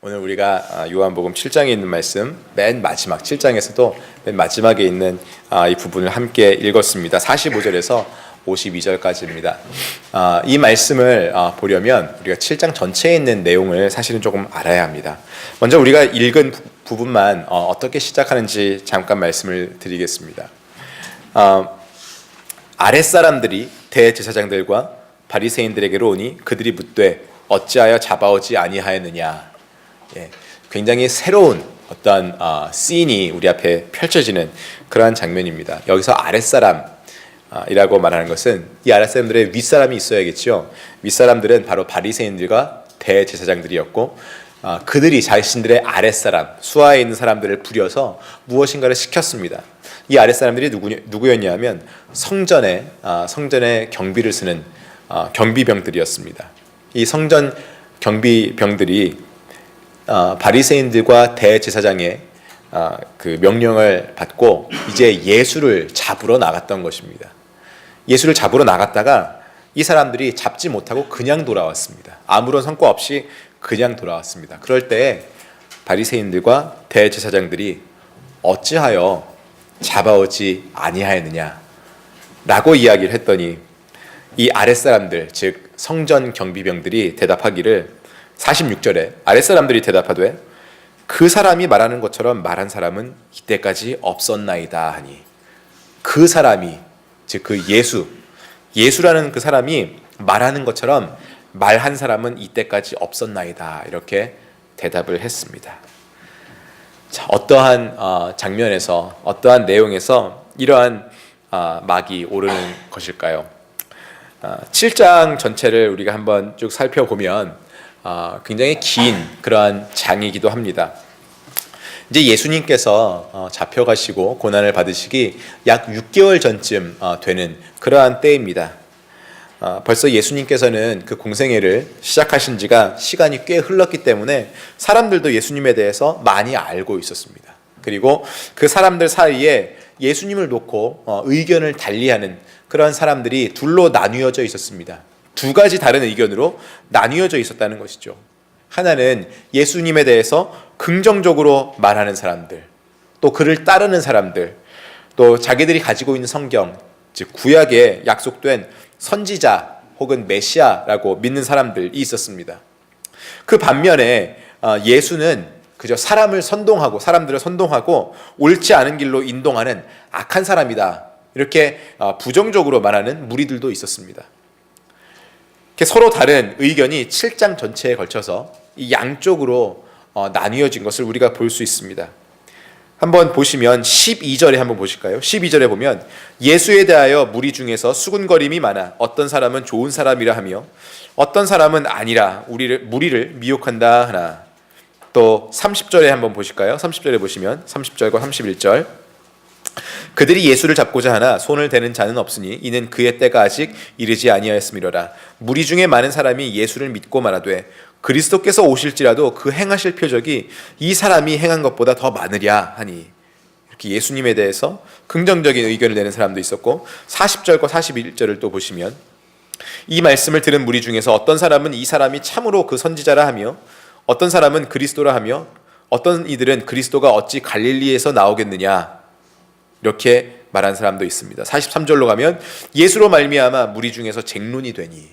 오늘 우리가 요한복음 7장에 있는 말씀 맨 마지막 7장에서도 맨 마지막에 있는 이 부분을 함께 읽었습니다. 45절에서 52절까지입니다. 이 말씀을 보려면 우리가 7장 전체에 있는 내용을 사실은 조금 알아야 합니다. 먼저 우리가 읽은 부분만 어떻게 시작하는지 잠깐 말씀을 드리겠습니다. 아랫사람들이 대제사장들과 바리새인들에게로 오니 그들이 묻되 어찌하여 잡아오지 아니하였느냐. 굉장히 새로운 어떤 씬이 우리 앞에 펼쳐지는 그러한 장면입니다. 여기서 아랫사람이라고 말하는 것은 이 아랫사람들의 윗사람이 있어야겠죠. 윗사람들은 바로 바리새인들과 대제사장들이었고 그들이 자신들의 아랫사람, 수하에 있는 사람들을 부려서 무엇인가를 시켰습니다. 이 아랫사람들이 누구였냐면 성전에 경비를 쓰는 경비병들이었습니다. 이 성전 경비병들이 바리새인들과 대제사장의 그 명령을 받고 이제 예수를 잡으러 나갔던 것입니다. 예수를 잡으러 나갔다가 이 사람들이 잡지 못하고 그냥 돌아왔습니다. 아무런 성과 없이 그냥 돌아왔습니다. 그럴 때 바리새인들과 대제사장들이 어찌하여 잡아오지 아니하였느냐 라고 이야기를 했더니 이 아랫사람들, 즉 성전 경비병들이 대답하기를 46절에 아랫사람들이 대답하되 그 사람이 말하는 것처럼 말한 사람은 이때까지 없었나이다 하니, 그 사람이 즉 그 예수라는 그 사람이 말하는 것처럼 말한 사람은 이때까지 없었나이다 이렇게 대답을 했습니다. 자, 어떠한 장면에서 어떠한 내용에서 이러한 막이 오르는 것일까요? 7장 전체를 우리가 한번 쭉 살펴보면 굉장히 긴 그러한 장이기도 합니다. 이제 예수님께서 잡혀가시고 고난을 받으시기 약 6개월 전쯤 되는 그러한 때입니다. 벌써 예수님께서는 그 공생애를 시작하신 지가 시간이 꽤 흘렀기 때문에 사람들도 예수님에 대해서 많이 알고 있었습니다. 그리고 그 사람들 사이에 예수님을 놓고 의견을 달리하는 그러한 사람들이 둘로 나뉘어져 있었습니다. 두 가지 다른 의견으로 나뉘어져 있었다는 것이죠. 하나는 예수님에 대해서 긍정적으로 말하는 사람들, 또 그를 따르는 사람들, 또 자기들이 가지고 있는 성경, 즉 구약에 약속된 선지자 혹은 메시아라고 믿는 사람들이 있었습니다. 그 반면에 예수는 그저 사람들을 선동하고 옳지 않은 길로 인도하는 악한 사람이다, 이렇게 부정적으로 말하는 무리들도 있었습니다. 서로 다른 의견이 7장 전체에 걸쳐서 이 양쪽으로 나뉘어진 것을 우리가 볼 수 있습니다. 한번 보시면 12절에 한번 보실까요? 12절에 보면 예수에 대하여 무리 중에서 수군거림이 많아 어떤 사람은 좋은 사람이라 하며 어떤 사람은 아니라 무리를 미혹한다 하나. 또 30절에 한번 보실까요? 30절에 보시면 30절과 31절 그들이 예수를 잡고자 하나 손을 대는 자는 없으니 이는 그의 때가 아직 이르지 아니하였음이로라. 무리 중에 많은 사람이 예수를 믿고 말하되 그리스도께서 오실지라도 그 행하실 표적이 이 사람이 행한 것보다 더 많으랴 하니, 이렇게 예수님에 대해서 긍정적인 의견을 내는 사람도 있었고, 40절과 41절을 또 보시면 이 말씀을 들은 무리 중에서 어떤 사람은 이 사람이 참으로 그 선지자라 하며 어떤 사람은 그리스도라 하며 어떤 이들은 그리스도가 어찌 갈릴리에서 나오겠느냐 이렇게 말한 사람도 있습니다. 43절로 가면 예수로 말미암아 무리 중에서 쟁론이 되니,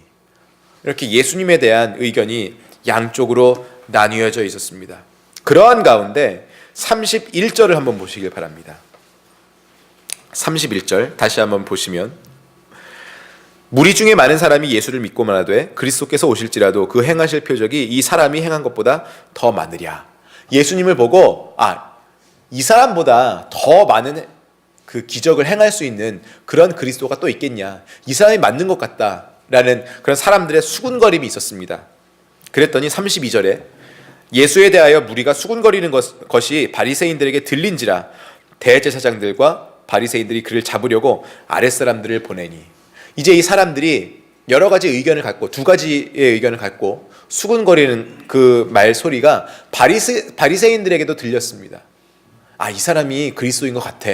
이렇게 예수님에 대한 의견이 양쪽으로 나뉘어져 있었습니다. 그러한 가운데 31절을 한번 보시길 바랍니다. 31절 다시 한번 보시면 무리 중에 많은 사람이 예수를 믿고 말하되 그리스도께서 오실지라도 그 행하실 표적이 이 사람이 행한 것보다 더 많으랴. 예수님을 보고 이 사람보다 더 많은 그 기적을 행할 수 있는 그런 그리스도가 또 있겠냐, 이 사람이 맞는 것 같다라는 그런 사람들의 수군거림이 있었습니다. 그랬더니 32절에 예수에 대하여 무리가 수군거리는 것이 바리새인들에게 들린지라 대제사장들과 바리새인들이 그를 잡으려고 아랫사람들을 보내니, 이제 이 사람들이 여러 가지 의견을 갖고 두 가지의 의견을 갖고 수군거리는 그 말소리가 바리새인들에게도 들렸습니다. 이 사람이 그리스도인 것 같아,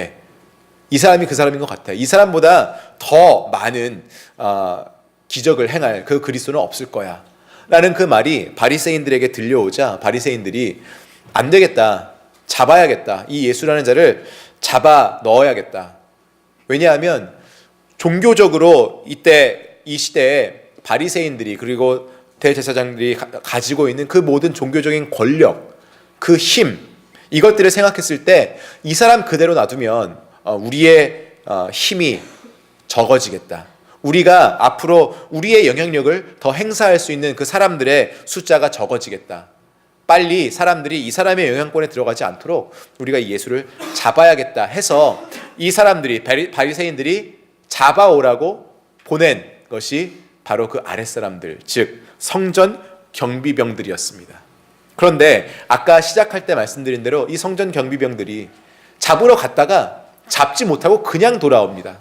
이 사람이 그 사람인 것 같아, 이 사람보다 더 많은 기적을 행할 그 그리스도는 없을 거야 라는 그 말이 바리새인들에게 들려오자 바리새인들이 안 되겠다, 잡아야겠다, 이 예수라는 자를 잡아 넣어야겠다. 왜냐하면 종교적으로 이 시대에 바리새인들이 그리고 대제사장들이 가지고 있는 그 모든 종교적인 권력, 그 힘, 이것들을 생각했을 때 이 사람 그대로 놔두면 우리의 힘이 적어지겠다. 우리가 앞으로 우리의 영향력을 더 행사할 수 있는 그 사람들의 숫자가 적어지겠다. 빨리 사람들이 이 사람의 영향권에 들어가지 않도록 우리가 예수를 잡아야겠다 해서 이 사람들이, 바리새인들이 잡아오라고 보낸 것이 바로 그 아랫사람들, 즉 성전 경비병들이었습니다. 그런데 아까 시작할 때 말씀드린 대로 이 성전 경비병들이 잡으러 갔다가 잡지 못하고 그냥 돌아옵니다.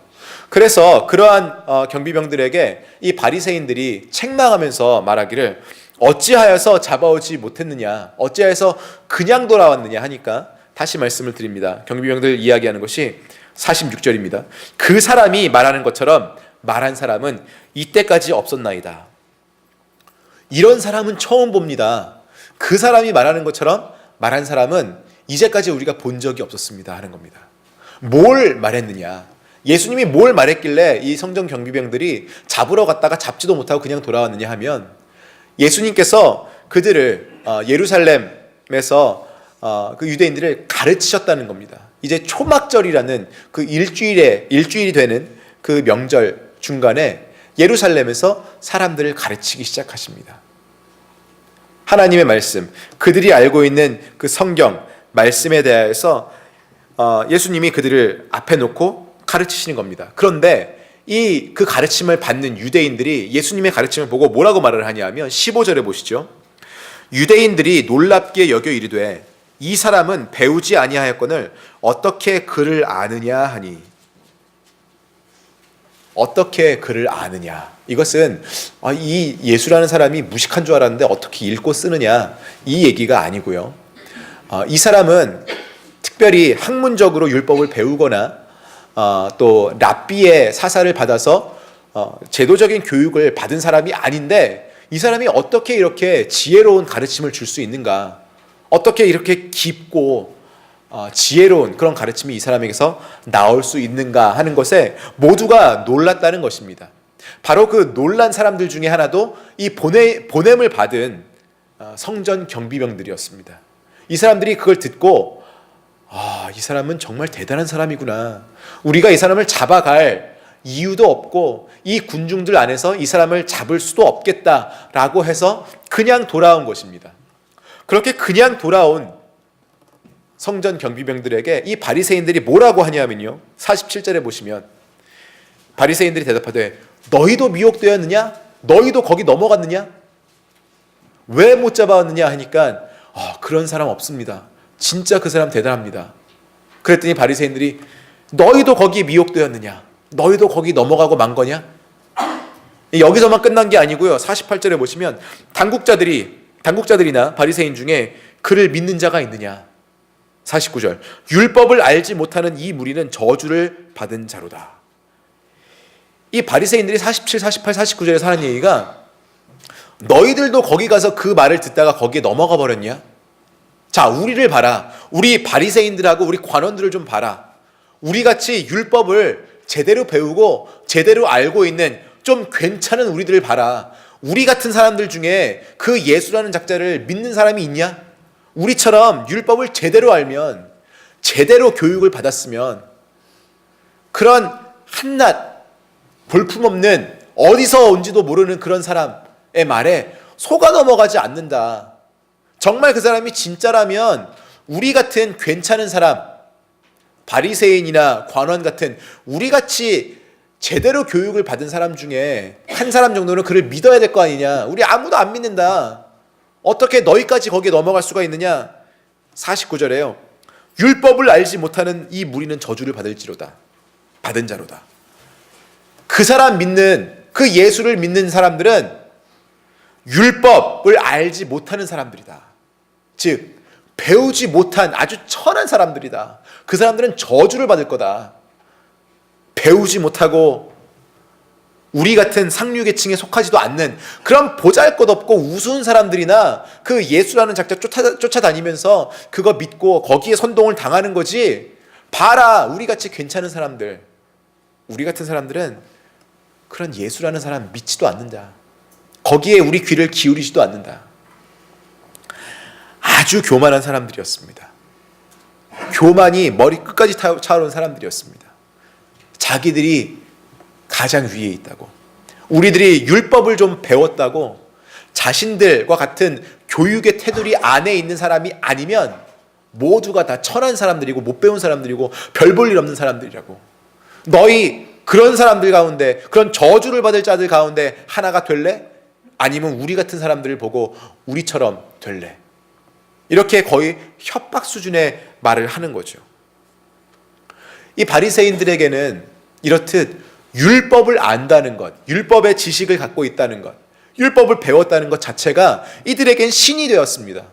그래서 그러한 경비병들에게 이 바리새인들이 책망하면서 말하기를 어찌하여서 잡아오지 못했느냐, 어찌하여서 그냥 돌아왔느냐 하니까 다시 말씀을 드립니다. 경비병들 이야기하는 것이 46절입니다. 그 사람이 말하는 것처럼 말한 사람은 이때까지 없었나이다. 이런 사람은 처음 봅니다. 그 사람이 말하는 것처럼 말한 사람은 이제까지 우리가 본 적이 없었습니다 하는 겁니다. 뭘 말했느냐, 예수님이 뭘 말했길래 이 성전 경비병들이 잡으러 갔다가 잡지도 못하고 그냥 돌아왔느냐 하면 예수님께서 그들을 예루살렘에서 그 유대인들을 가르치셨다는 겁니다. 이제 초막절이라는 그 일주일이 되는 그 명절 중간에 예루살렘에서 사람들을 가르치기 시작하십니다. 하나님의 말씀, 그들이 알고 있는 그 성경 말씀에 대해서 예수님이 그들을 앞에 놓고 가르치시는 겁니다. 그런데 그 가르침을 받는 유대인들이 예수님의 가르침을 보고 뭐라고 말을 하냐면 15절에 보시죠. 유대인들이 놀랍게 여겨 이르되 이 사람은 배우지 아니하였거늘 어떻게 그를 아느냐 하니. 어떻게 그를 아느냐, 이것은 이 예수라는 사람이 무식한 줄 알았는데 어떻게 읽고 쓰느냐, 이 얘기가 아니고요. 이 사람은 특별히 학문적으로 율법을 배우거나 또 랍비의 사사를 받아서 제도적인 교육을 받은 사람이 아닌데 이 사람이 어떻게 이렇게 지혜로운 가르침을 줄 수 있는가, 어떻게 이렇게 깊고 지혜로운 그런 가르침이 이 사람에게서 나올 수 있는가 하는 것에 모두가 놀랐다는 것입니다. 바로 그 놀란 사람들 중에 하나도 이 보냄을 받은 성전 경비병들이었습니다. 이 사람들이 그걸 듣고 이 사람은 정말 대단한 사람이구나, 우리가 이 사람을 잡아갈 이유도 없고 이 군중들 안에서 이 사람을 잡을 수도 없겠다라고 해서 그냥 돌아온 것입니다. 그렇게 그냥 돌아온 성전 경비병들에게 이 바리새인들이 뭐라고 하냐면요, 47절에 보시면 바리새인들이 대답하되 너희도 미혹되었느냐, 너희도 거기 넘어갔느냐, 왜 못 잡아왔느냐 하니까 그런 사람 없습니다, 진짜 그 사람 대단합니다. 그랬더니 바리새인들이 너희도 거기 미혹되었느냐, 너희도 거기 넘어가고 만 거냐. 여기서만 끝난 게 아니고요, 48절에 보시면 당국자들이나 바리새인 중에 그를 믿는 자가 있느냐. 49절, 율법을 알지 못하는 이 무리는 저주를 받은 자로다. 이 바리새인들이 47, 48, 49절에서 하는 얘기가 너희들도 거기 가서 그 말을 듣다가 거기에 넘어가 버렸냐? 자, 우리를 봐라. 우리 바리새인들하고 우리 관원들을 좀 봐라. 우리같이 율법을 제대로 배우고 제대로 알고 있는 좀 괜찮은 우리들을 봐라. 우리 같은 사람들 중에 그 예수라는 작자를 믿는 사람이 있냐? 우리처럼 율법을 제대로 알면, 제대로 교육을 받았으면 그런 한낱 볼품없는 어디서 온지도 모르는 그런 사람의 말에 속아 넘어가지 않는다. 정말 그 사람이 진짜라면 우리 같은 괜찮은 사람, 바리새인이나 관원 같은 우리같이 제대로 교육을 받은 사람 중에 한 사람 정도는 그를 믿어야 될 거 아니냐. 우리 아무도 안 믿는다. 어떻게 너희까지 거기에 넘어갈 수가 있느냐. 49절에요. 율법을 알지 못하는 이 무리는 저주를 받은 자로다. 그 사람 믿는, 그 예수를 믿는 사람들은 율법을 알지 못하는 사람들이다. 즉 배우지 못한 아주 천한 사람들이다. 그 사람들은 저주를 받을 거다. 배우지 못하고 우리 같은 상류계층에 속하지도 않는 그런 보잘것없고 우스운 사람들이나 그 예수라는 작자 쫓아다니면서 그거 믿고 거기에 선동을 당하는 거지. 봐라, 우리같이 괜찮은 사람들, 우리 같은 사람들은 그런 예수라는 사람 믿지도 않는다. 거기에 우리 귀를 기울이지도 않는다. 아주 교만한 사람들이었습니다. 교만이 머리 끝까지 차오른 사람들이었습니다. 자기들이 가장 위에 있다고, 우리들이 율법을 좀 배웠다고 자신들과 같은 교육의 테두리 안에 있는 사람이 아니면 모두가 다 천한 사람들이고 못 배운 사람들이고 별 볼 일 없는 사람들이라고. 너희 그런 사람들 가운데, 그런 저주를 받을 자들 가운데 하나가 될래? 아니면 우리 같은 사람들을 보고 우리처럼 될래? 이렇게 거의 협박 수준의 말을 하는 거죠. 이 바리새인들에게는 이렇듯 율법을 안다는 것, 율법의 지식을 갖고 있다는 것, 율법을 배웠다는 것 자체가 이들에겐 신이 되었습니다.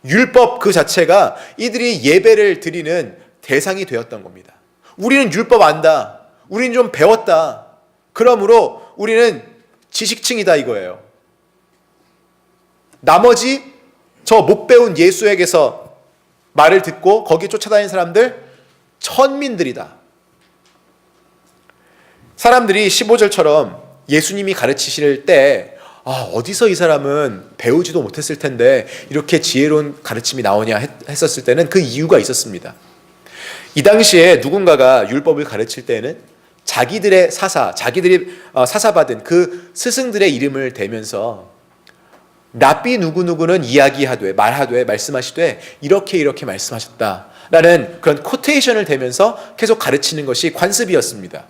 율법 그 자체가 이들이 예배를 드리는 대상이 되었던 겁니다. 우리는 율법 안다, 우리는 좀 배웠다, 그러므로 우리는 지식층이다 이거예요. 나머지 저 못 배운 예수에게서 말을 듣고 거기 쫓아다니는 사람들 천민들이다. 사람들이 15절처럼 예수님이 가르치실 때 어디서 이 사람은 배우지도 못했을 텐데 이렇게 지혜로운 가르침이 나오냐 했었을 때는 그 이유가 있었습니다. 이 당시에 누군가가 율법을 가르칠 때는 자기들의 자기들이 사사받은 그 스승들의 이름을 대면서 랍비 누구누구는 이야기하되 말하되 말씀하시되 이렇게 말씀하셨다라는 그런 코테이션을 대면서 계속 가르치는 것이 관습이었습니다.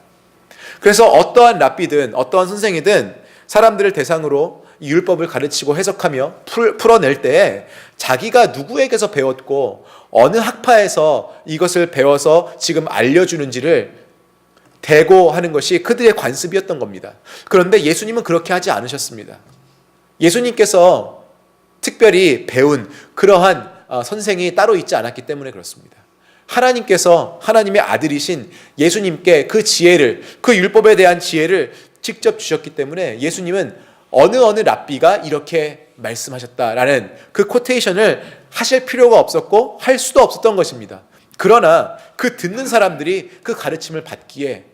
그래서 어떠한 랍비든 어떠한 선생이든 사람들을 대상으로 이 율법을 가르치고 해석하며 풀어낼 때 자기가 누구에게서 배웠고 어느 학파에서 이것을 배워서 지금 알려주는지를 대고 하는 것이 그들의 관습이었던 겁니다. 그런데 예수님은 그렇게 하지 않으셨습니다. 예수님께서 특별히 배운 그러한 선생이 따로 있지 않았기 때문에 그렇습니다. 하나님께서 하나님의 아들이신 예수님께 그 지혜를, 그 율법에 대한 지혜를 직접 주셨기 때문에 예수님은 어느 랍비가 이렇게 말씀하셨다라는 그 코테이션을 하실 필요가 없었고 할 수도 없었던 것입니다. 그러나 그 듣는 사람들이 그 가르침을 받기에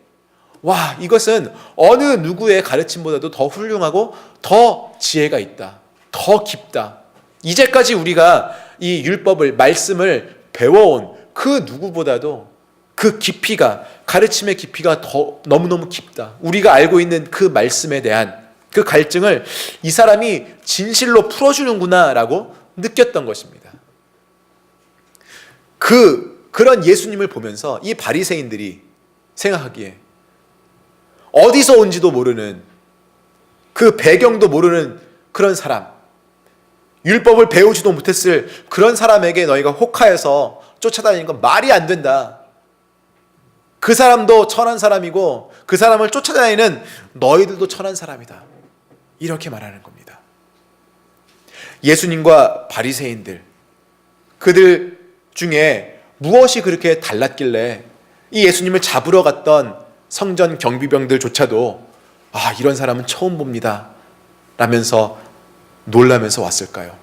와, 이것은 어느 누구의 가르침보다도 더 훌륭하고 더 지혜가 있다, 더 깊다. 이제까지 우리가 이 율법을, 말씀을 배워온 그 누구보다도 그 깊이가, 가르침의 깊이가 더 너무너무 깊다. 우리가 알고 있는 그 말씀에 대한 그 갈증을 이 사람이 진실로 풀어주는구나라고 느꼈던 것입니다. 그런 예수님을 보면서 이 바리새인들이 생각하기에 어디서 온지도 모르는, 그 배경도 모르는 그런 사람, 율법을 배우지도 못했을 그런 사람에게 너희가 혹하여서 쫓아다니는 건 말이 안 된다. 그 사람도 천한 사람이고 그 사람을 쫓아다니는 너희들도 천한 사람이다. 이렇게 말하는 겁니다. 예수님과 바리새인들, 그들 중에 무엇이 그렇게 달랐길래 이 예수님을 잡으러 갔던 성전 경비병들조차도 이런 사람은 처음 봅니다 라면서 놀라면서 왔을까요?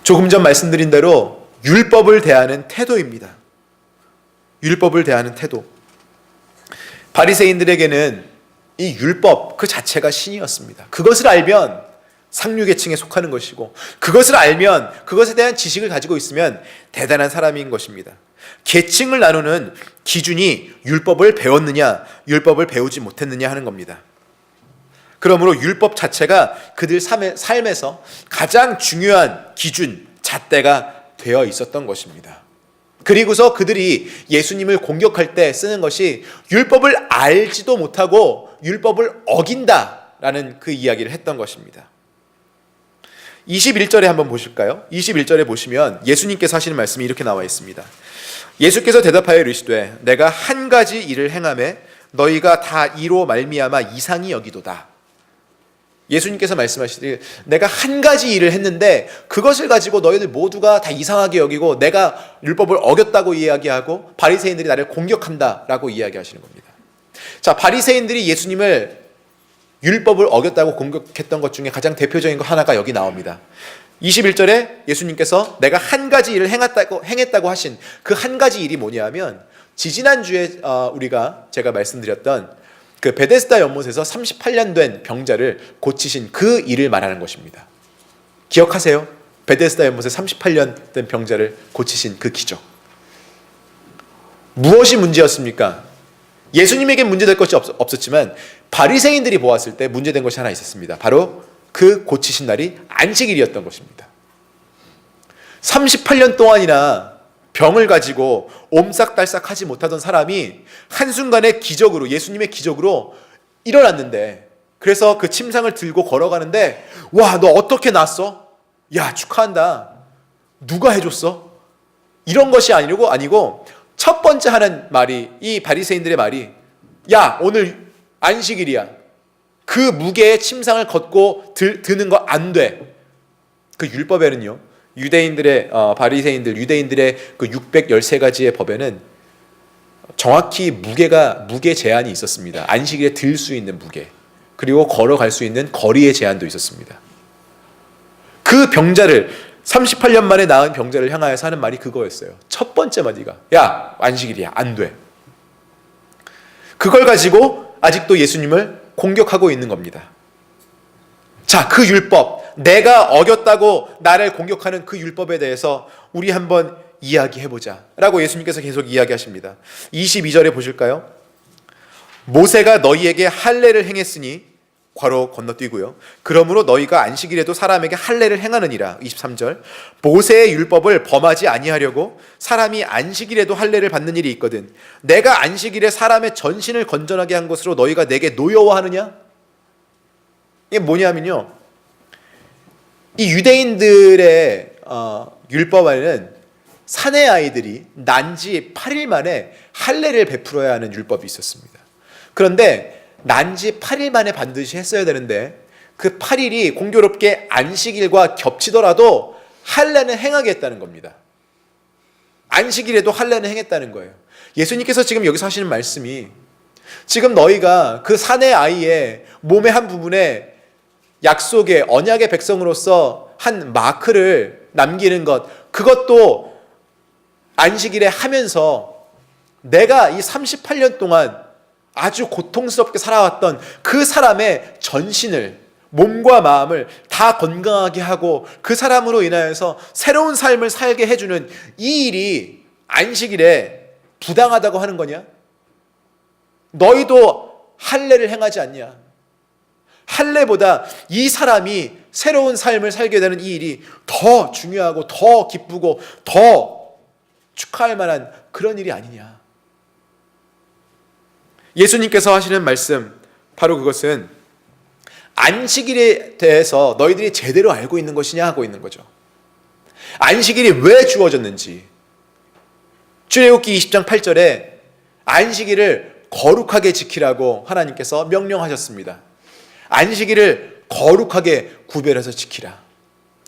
조금 전 말씀드린 대로 율법을 대하는 태도입니다. 율법을 대하는 태도. 바리새인들에게는 이 율법 그 자체가 신이었습니다. 그것을 알면 상류계층에 속하는 것이고, 그것을 알면, 그것에 대한 지식을 가지고 있으면 대단한 사람인 것입니다. 계층을 나누는 기준이 율법을 배웠느냐, 율법을 배우지 못했느냐 하는 겁니다. 그러므로 율법 자체가 그들 삶에서 가장 중요한 기준, 잣대가 되어 있었던 것입니다. 그리고서 그들이 예수님을 공격할 때 쓰는 것이 율법을 알지도 못하고 율법을 어긴다라는 그 이야기를 했던 것입니다. 21절에 한번 보실까요? 21절에 보시면 예수님께서 하시는 말씀이 이렇게 나와 있습니다. 예수께서 대답하여 이르시되 내가 한 가지 일을 행하매 너희가 다 이로 말미암아 이상히 여기도다. 예수님께서 말씀하시되 내가 한 가지 일을 했는데 그것을 가지고 너희들 모두가 다 이상하게 여기고 내가 율법을 어겼다고 이야기하고 바리새인들이 나를 공격한다라고 이야기하시는 겁니다. 자, 바리새인들이 예수님을 율법을 어겼다고 공격했던 것 중에 가장 대표적인 거 하나가 여기 나옵니다. 21절에 예수님께서 내가 한 가지 일을 행했다고 하신 그 한 가지 일이 뭐냐면, 지지난주에 제가 말씀드렸던 그 베데스다 연못에서 38년 된 병자를 고치신 그 일을 말하는 것입니다. 기억하세요? 베데스다 연못에 38년 된 병자를 고치신 그 기적. 무엇이 문제였습니까? 예수님에게 문제될 것이 없었지만 바리새인들이 보았을 때 문제된 것이 하나 있었습니다. 바로 그 고치신 날이 안식일이었던 것입니다. 38년 동안이나 병을 가지고 옴싹달싹 하지 못하던 사람이 한순간에 기적으로, 예수님의 기적으로 일어났는데, 그래서 그 침상을 들고 걸어가는데, 와, 너 어떻게 났어? 야, 축하한다. 누가 해줬어? 이런 것이 아니고 첫 번째 하는 말이, 이 바리새인들의 말이, 야, 오늘 안식일이야. 그 무게의 침상을 걷고 드는 거 안 돼. 그 율법에는요, 유대인들의 그 613가지의 법에는 정확히 무게 제한이 있었습니다. 안식일에 들 수 있는 무게, 그리고 걸어갈 수 있는 거리의 제한도 있었습니다. 그 병자를, 38년 만에 나은 병자를 향하여서 하는 말이 그거였어요. 첫 번째 마디가, 야, 안식일이야, 안 돼. 그걸 가지고 아직도 예수님을 공격하고 있는 겁니다. 자, 그 율법, 내가 어겼다고 나를 공격하는 그 율법에 대해서 우리 한번 이야기해보자 라고 예수님께서 계속 이야기하십니다. 22절에 보실까요? 모세가 너희에게 할례를 행했으니, 괄호 건너뛰고요, 그러므로 너희가 안식일에도 사람에게 할례를 행하느니라. 23절, 모세의 율법을 범하지 아니하려고 사람이 안식일에도 할례를 받는 일이 있거든. 내가 안식일에 사람의 전신을 건전하게 한 것으로 너희가 내게 노여워하느냐? 이게 뭐냐면요, 이 유대인들의 율법 안에는 사내 아이들이 난지 8일 만에 할례를 베풀어야 하는 율법이 있었습니다. 그런데 난지 8일 만에 반드시 했어야 되는데, 그 8일이 공교롭게 안식일과 겹치더라도 할례는 행하겠다는 겁니다. 안식일에도 할례는 행했다는 거예요. 예수님께서 지금 여기서 하시는 말씀이, 지금 너희가 그 사내 아이의 몸의 한 부분에 약속의 언약의 백성으로서 한 마크를 남기는 것, 그것도 안식일에 하면서 내가 이 38년 동안 아주 고통스럽게 살아왔던 그 사람의 전신을, 몸과 마음을 다 건강하게 하고 그 사람으로 인하여서 새로운 삶을 살게 해주는 이 일이 안식일에 부당하다고 하는 거냐? 너희도 할례를 행하지 않냐? 할례보다 이 사람이 새로운 삶을 살게 되는 이 일이 더 중요하고 더 기쁘고 더 축하할 만한 그런 일이 아니냐? 예수님께서 하시는 말씀, 바로 그것은 안식일에 대해서 너희들이 제대로 알고 있는 것이냐 하고 있는 거죠. 안식일이 왜 주어졌는지, 출애굽기 20장 8절에 안식일을 거룩하게 지키라고 하나님께서 명령하셨습니다. 안식일을 거룩하게 구별해서 지키라.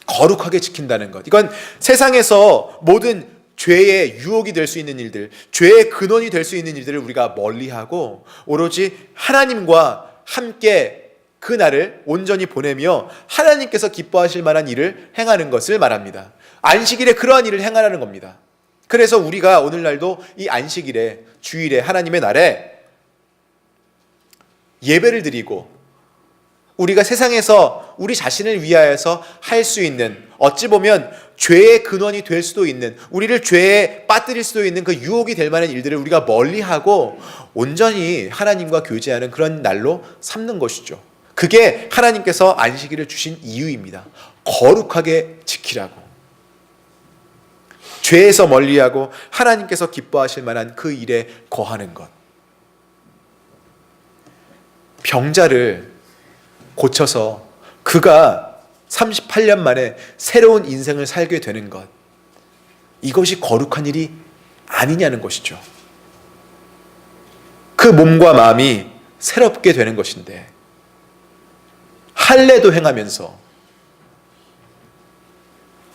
거룩하게 지킨다는 것, 이건 세상에서 모든 죄의 유혹이 될 수 있는 일들, 죄의 근원이 될 수 있는 일들을 우리가 멀리하고 오로지 하나님과 함께 그 날을 온전히 보내며 하나님께서 기뻐하실 만한 일을 행하는 것을 말합니다. 안식일에 그러한 일을 행하라는 겁니다. 그래서 우리가 오늘날도 이 안식일에, 주일에, 하나님의 날에 예배를 드리고, 우리가 세상에서 우리 자신을 위하여서 할 수 있는, 어찌 보면 죄의 근원이 될 수도 있는, 우리를 죄에 빠뜨릴 수도 있는 그 유혹이 될 만한 일들을 우리가 멀리하고 온전히 하나님과 교제하는 그런 날로 삼는 것이죠. 그게 하나님께서 안식일을 주신 이유입니다. 거룩하게 지키라고. 죄에서 멀리하고 하나님께서 기뻐하실 만한 그 일에 거하는 것. 병자를 고쳐서 그가 38년 만에 새로운 인생을 살게 되는 것, 이것이 거룩한 일이 아니냐는 것이죠. 그 몸과 마음이 새롭게 되는 것인데, 할례도 행하면서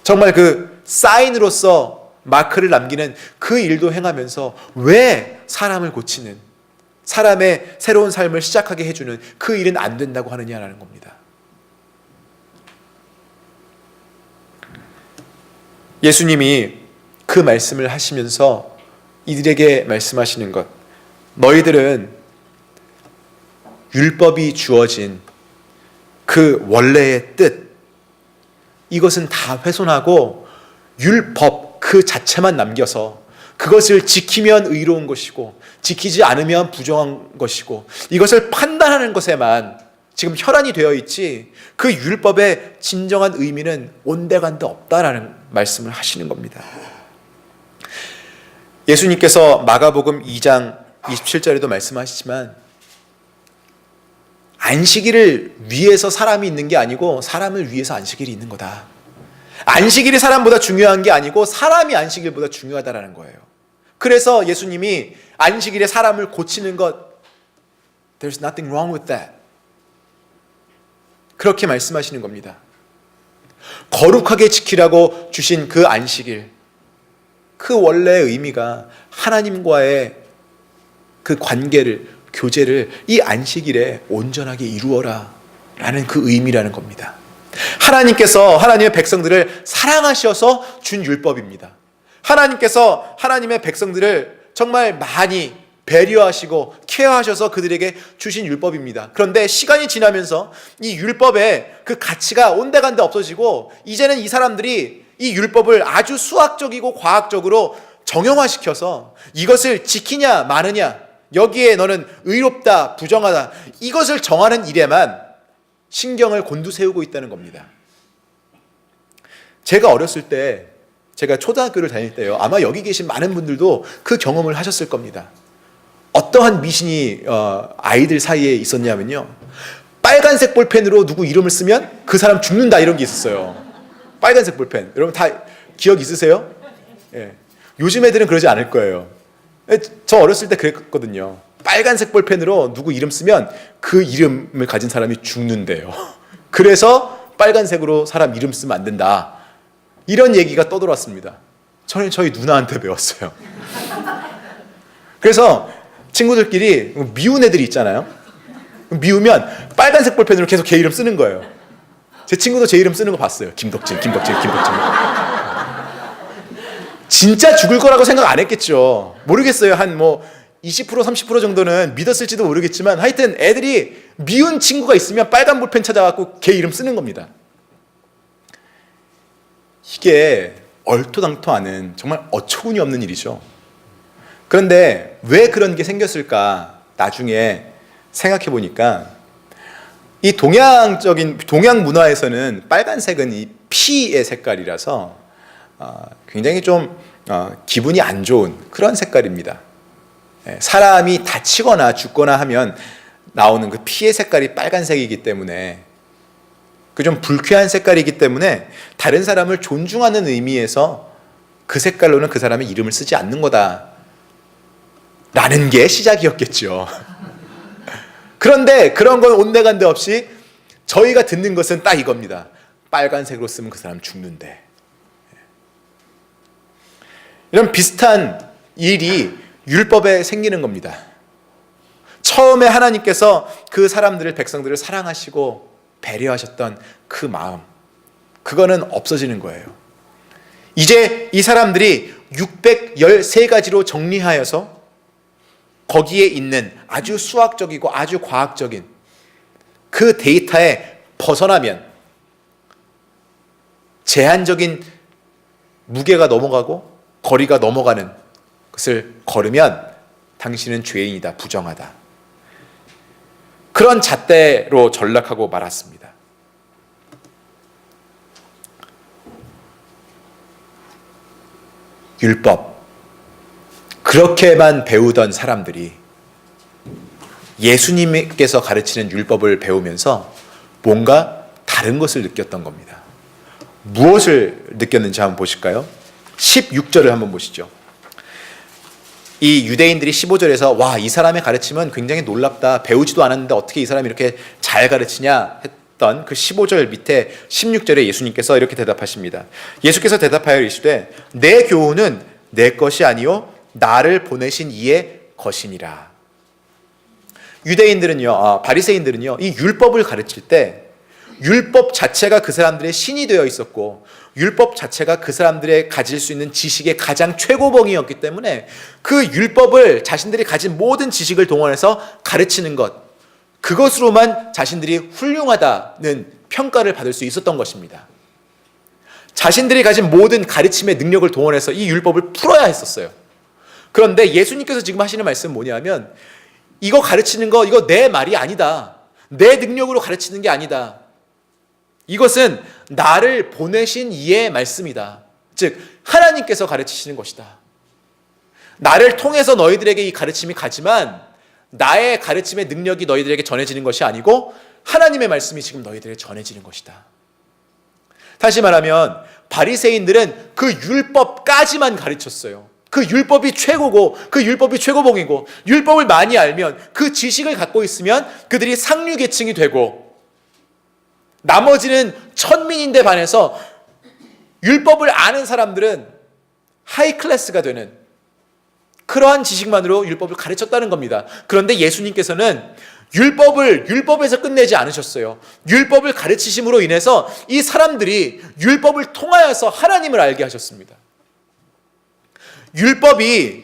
정말 그 사인으로서 마크를 남기는 그 일도 행하면서 왜 사람을 고치는, 사람의 새로운 삶을 시작하게 해주는 그 일은 안 된다고 하느냐라는 겁니다. 예수님이 그 말씀을 하시면서 이들에게 말씀하시는 것, 너희들은 율법이 주어진 그 원래의 뜻, 이것은 다 훼손하고 율법 그 자체만 남겨서 그것을 지키면 의로운 것이고 지키지 않으면 부정한 것이고 이것을 판단하는 것에만 지금 혈안이 되어 있지 그 율법의 진정한 의미는 온데간데 없다라는 말씀을 하시는 겁니다. 예수님께서 마가복음 2장 27절에도 말씀하시지만 안식일을 위해서 사람이 있는 게 아니고 사람을 위해서 안식일이 있는 거다. 안식일이 사람보다 중요한 게 아니고 사람이 안식일보다 중요하다라는 거예요. 그래서 예수님이 안식일에 사람을 고치는 것, There's nothing wrong with that. 그렇게 말씀하시는 겁니다. 거룩하게 지키라고 주신 그 안식일, 그 원래의 의미가 하나님과의 그 관계를, 교제를 이 안식일에 온전하게 이루어라 라는 그 의미라는 겁니다. 하나님께서 하나님의 백성들을 사랑하셔서 준 율법입니다. 하나님께서 하나님의 백성들을 정말 많이 배려하시고 케어하셔서 그들에게 주신 율법입니다. 그런데 시간이 지나면서 이 율법의 그 가치가 온데간데 없어지고 이제는 이 사람들이 이 율법을 아주 수학적이고 과학적으로 정형화시켜서 이것을 지키냐 마느냐, 여기에 너는 의롭다 부정하다, 이것을 정하는 일에만 신경을 곤두세우고 있다는 겁니다. 제가 어렸을 때, 제가 초등학교를 다닐 때요, 아마 여기 계신 많은 분들도 그 경험을 하셨을 겁니다. 어떠한 미신이 아이들 사이에 있었냐면요, 빨간색 볼펜으로 누구 이름을 쓰면 그 사람 죽는다, 이런 게 있었어요. 빨간색 볼펜. 여러분 다 기억 있으세요? 예. 요즘 애들은 그러지 않을 거예요. 저 어렸을 때 그랬거든요. 빨간색 볼펜으로 누구 이름 쓰면 그 이름을 가진 사람이 죽는데요. 그래서 빨간색으로 사람 이름 쓰면 안 된다, 이런 얘기가 떠돌았습니다. 저는 저희 누나한테 배웠어요. 그래서 친구들끼리 미운 애들이 있잖아요. 미우면 빨간색 볼펜으로 계속 걔 이름 쓰는 거예요. 제 친구도 제 이름 쓰는 거 봤어요. 김덕진. 진짜 죽을 거라고 생각 안 했겠죠. 모르겠어요. 한 20% 30% 정도는 믿었을지도 모르겠지만 하여튼 애들이 미운 친구가 있으면 빨간 볼펜 찾아갖고 걔 이름 쓰는 겁니다. 이게 얼토당토하는 정말 어처구니 없는 일이죠. 그런데 왜 그런 게 생겼을까 나중에 생각해 보니까 이 동양 문화에서는 빨간색은 이 피의 색깔이라서 굉장히 좀 기분이 안 좋은 그런 색깔입니다. 사람이 다치거나 죽거나 하면 나오는 그 피의 색깔이 빨간색이기 때문에, 그 좀 불쾌한 색깔이기 때문에 다른 사람을 존중하는 의미에서 그 색깔로는 그 사람의 이름을 쓰지 않는 거다 라는 게 시작이었겠죠. 그런데 그런 건 온데간데 없이 저희가 듣는 것은 딱 이겁니다. 빨간색으로 쓰면 그 사람 죽는데. 이런 비슷한 일이 율법에 생기는 겁니다. 처음에 하나님께서 그 사람들을, 백성들을 사랑하시고 배려하셨던 그 마음, 그거는 없어지는 거예요. 이제 이 사람들이 613가지로 정리하여서 거기에 있는 아주 수학적이고 아주 과학적인 그 데이터에 벗어나면 제한적인 무게가 넘어가고 거리가 넘어가는 것을 걸으면 당신은 죄인이다, 부정하다, 그런 잣대로 전락하고 말았습니다. 율법, 그렇게만 배우던 사람들이 예수님께서 가르치는 율법을 배우면서 뭔가 다른 것을 느꼈던 겁니다. 무엇을 느꼈는지 한번 보실까요? 16절을 한번 보시죠. 이 유대인들이 15절에서 와, 이 사람의 가르침은 굉장히 놀랍다, 배우지도 않았는데 어떻게 이 사람이 이렇게 잘 가르치냐 했던 그 15절 밑에 16절에 예수님께서 이렇게 대답하십니다. 예수께서 대답하여 이르시되 내 교훈은 내 것이 아니요 나를 보내신 이의 것이니라. 유대인들은요, 바리새인들은요, 이 율법을 가르칠 때 율법 자체가 그 사람들의 신이 되어 있었고 율법 자체가 그 사람들의 가질 수 있는 지식의 가장 최고봉이었기 때문에 그 율법을 자신들이 가진 모든 지식을 동원해서 가르치는 것, 그것으로만 자신들이 훌륭하다는 평가를 받을 수 있었던 것입니다. 자신들이 가진 모든 가르침의 능력을 동원해서 이 율법을 풀어야 했었어요. 그런데 예수님께서 지금 하시는 말씀은 뭐냐면 이거 가르치는 거, 이거 내 말이 아니다. 내 능력으로 가르치는 게 아니다. 이것은 나를 보내신 이의 말씀이다. 즉 하나님께서 가르치시는 것이다. 나를 통해서 너희들에게 이 가르침이 가지만 나의 가르침의 능력이 너희들에게 전해지는 것이 아니고 하나님의 말씀이 지금 너희들에게 전해지는 것이다. 다시 말하면 바리새인들은 그 율법까지만 가르쳤어요. 그 율법이 최고고 그 율법이 최고봉이고 율법을 많이 알면 그 지식을 갖고 있으면 그들이 상류 계층이 되고 나머지는 천민인데 반해서 율법을 아는 사람들은 하이 클래스가 되는 그러한 지식만으로 율법을 가르쳤다는 겁니다. 그런데 예수님께서는 율법에서 끝내지 않으셨어요. 율법을 가르치심으로 인해서 이 사람들이 율법을 통하여서 하나님을 알게 하셨습니다. 율법이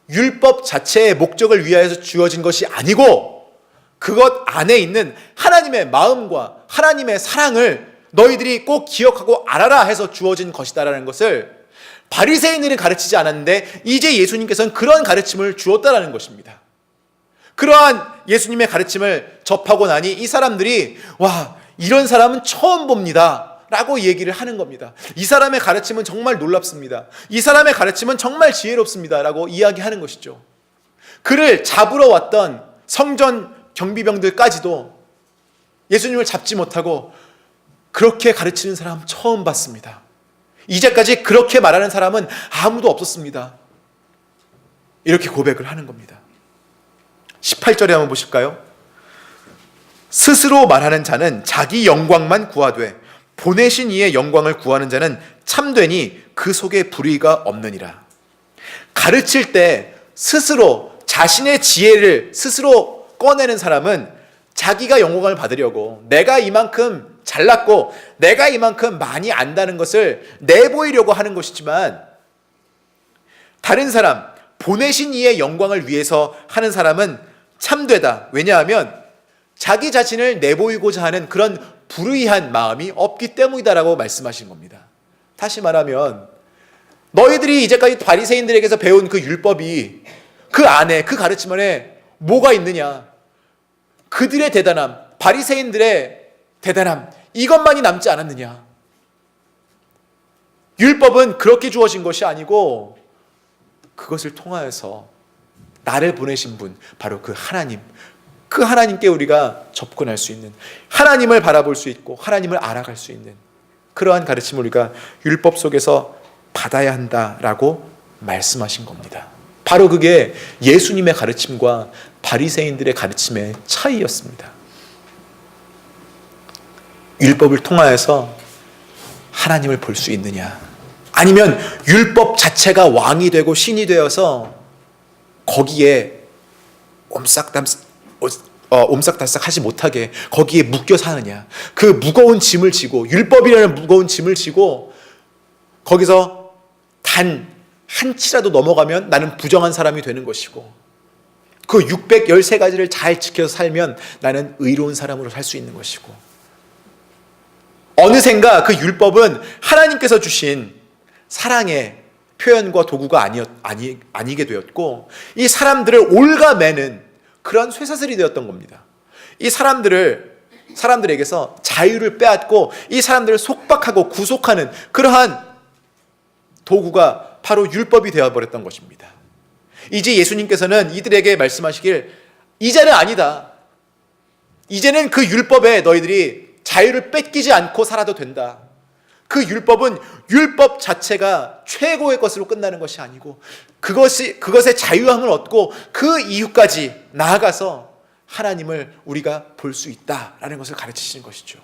율법 자체의 목적을 위하여서 주어진 것이 아니고 그것 안에 있는 하나님의 마음과 하나님의 사랑을 너희들이 꼭 기억하고 알아라 해서 주어진 것이다라는 것을 바리새인들은 가르치지 않았는데 이제 예수님께서는 그런 가르침을 주었다라는 것입니다. 그러한 예수님의 가르침을 접하고 나니 이 사람들이 와, 이런 사람은 처음 봅니다 라고 얘기를 하는 겁니다. 이 사람의 가르침은 정말 놀랍습니다. 이 사람의 가르침은 정말 지혜롭습니다 라고 이야기하는 것이죠. 그를 잡으러 왔던 성전 경비병들까지도 예수님을 잡지 못하고 그렇게 가르치는 사람 처음 봤습니다. 이제까지 그렇게 말하는 사람은 아무도 없었습니다. 이렇게 고백을 하는 겁니다. 18절에 한번 보실까요? 스스로 말하는 자는 자기 영광만 구하되 보내신 이의 영광을 구하는 자는 참되니 그 속에 불의가 없느니라. 가르칠 때 스스로 자신의 지혜를 스스로 꺼내는 사람은 자기가 영광을 받으려고 내가 이만큼 잘났고 내가 이만큼 많이 안다는 것을 내보이려고 하는 것이지만 다른 사람, 보내신 이의 영광을 위해서 하는 사람은 참되다. 왜냐하면 자기 자신을 내보이고자 하는 그런 불의한 마음이 없기 때문이다라고 말씀하신 겁니다. 다시 말하면 너희들이 이제까지 바리새인들에게서 배운 그 율법이 그 안에, 그 가르침 안에 뭐가 있느냐? 그들의 대단함, 바리새인들의 대단함, 이것만이 남지 않았느냐? 율법은 그렇게 주어진 것이 아니고 그것을 통하여서 나를 보내신 분, 바로 그 하나님, 그 하나님께 우리가 접근할 수 있는, 하나님을 바라볼 수 있고 하나님을 알아갈 수 있는 그러한 가르침을 우리가 율법 속에서 받아야 한다라고 말씀하신 겁니다. 바로 그게 예수님의 가르침과 바리새인들의 가르침의 차이였습니다. 율법을 통하여서 하나님을 볼 수 있느냐, 아니면 율법 자체가 왕이 되고 신이 되어서 거기에 옴싹달싹 하지 못하게 거기에 묶여 사느냐, 그 무거운 짐을 지고, 율법이라는 무거운 짐을 지고 거기서 단 한 치라도 넘어가면 나는 부정한 사람이 되는 것이고, 그 613가지를 잘 지켜서 살면 나는 의로운 사람으로 살 수 있는 것이고, 어느샌가 그 율법은 하나님께서 주신 사랑의 표현과 도구가 아니게 되었고, 이 사람들을 올가매는 그런 쇠사슬이 되었던 겁니다. 이 사람들에게서 자유를 빼앗고 이 사람들을 속박하고 구속하는 그러한 도구가 바로 율법이 되어버렸던 것입니다. 이제 예수님께서는 이들에게 말씀하시길, 이제는 아니다. 이제는 그 율법에 너희들이 자유를 뺏기지 않고 살아도 된다. 그 율법은 율법 자체가 최고의 것으로 끝나는 것이 아니고 그것의 자유함을 얻고 그 이후까지 나아가서 하나님을 우리가 볼 수 있다라는 것을 가르치시는 것이죠.